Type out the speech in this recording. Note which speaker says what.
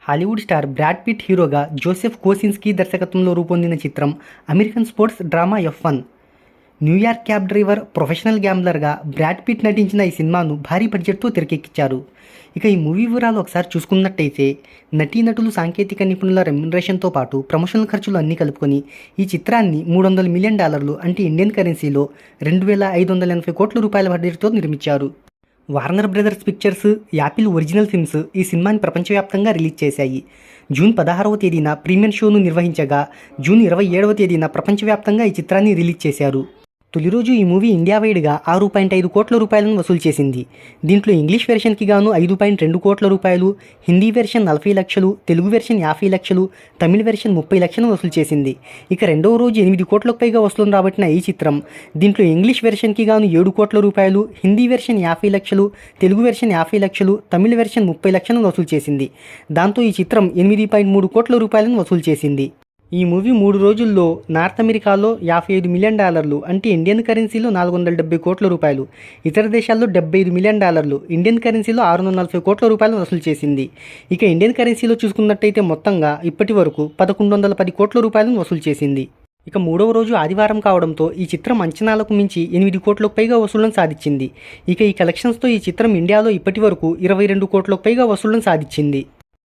Speaker 1: Hollywood star Brad Pitt హీరోగా Joseph Kosinski దర్శకత్వంలో రూపొందిన చిత్రం American sports drama F1. New York cab driver, professional గ్యాంబ్లర్గా బ్రాడ్ పిట్ నటించిన ఈ సినిమాను భారీ బడ్జెట్తో తెరకెక్కించారు. ఇక ఈ మూవీ వివరాలు ఒకసారి చూసుకున్నట్టయితే నటీనటులు, సాంకేతిక నిపుణుల రెమ్యునరేషన్తో పాటు ప్రమోషనల్ ఖర్చులు అన్నీ కలుపుకొని ఈ చిత్రాన్ని $300 మిలియన్ అంటే ఇండియన్ కరెన్సీలో 2,580 కోట్ల రూపాయల బడ్జెట్తో నిర్మించారు. Warner brothers pictures, Apple original films ఈ సినిమాని ప్రపంచవ్యాప్తంగా రిలీజ్ చేశాయి. జూన్ 16వ తేదీన ప్రీమియర్ షోను నిర్వహించగా జూన్ 27వ తేదీన ప్రపంచవ్యాప్తంగా ఈ చిత్రాన్ని రిలీజ్ చేశారు. తొలి రోజు ఈ మూవీ ఇండియా వైడ్గా 6.5 కోట్ల రూపాయలను వసూలు చేసింది. దీంట్లో ఇంగ్లీష్ వెర్షన్కి గాను 5.2 కోట్ల రూపాయలు, హిందీ వెర్షన్ 40 లక్షలు, తెలుగు వెర్షన్ 50 లక్షలు, తమిళ వెర్షన్ 30 లక్షలను వసూలు చేసింది. ఇక రెండవ రోజు 8 కోట్లకు పైగా వసూలు రాబట్టిన ఈ చిత్రం దీంట్లో ఇంగ్లీష్ వెర్షన్కి గాను 7 కోట్ల రూపాయలు, హిందీ వెర్షన్ 50 లక్షలు, తెలుగు వెర్షన్ 50 లక్షలు, తమిళ వెర్షన్ 30 లక్షలను వసూలు చేసింది. దాంతో ఈ చిత్రం 8.3 కోట్ల రూపాయలను వసూలు చేసింది. ఈ మూవీ 3 రోజుల్లో నార్త్ అమెరికాలో $55 మిలియన్ అంటే ఇండియన్ కరెన్సీలో 470 కోట్ల రూపాయలు, ఇతర దేశాల్లో $75 మిలియన్ ఇండియన్ కరెన్సీలో 640 కోట్ల రూపాయలు వసూలు చేసింది. ఇక ఇండియన్ కరెన్సీలో చూసుకున్నట్టయితే మొత్తంగా ఇప్పటి వరకు 1110 కోట్ల రూపాయలను వసూలు చేసింది. ఇక మూడవ రోజు ఆదివారం కావడంతో ఈ చిత్రం అంచనాలకు మించి 8 కోట్లకు పైగా వసూళ్లను సాధించింది. ఇక ఈ కలెక్షన్స్తో ఈ చిత్రం ఇండియాలో ఇప్పటి వరకు 22 కోట్లకు పైగా వసూళ్లను సాధించింది.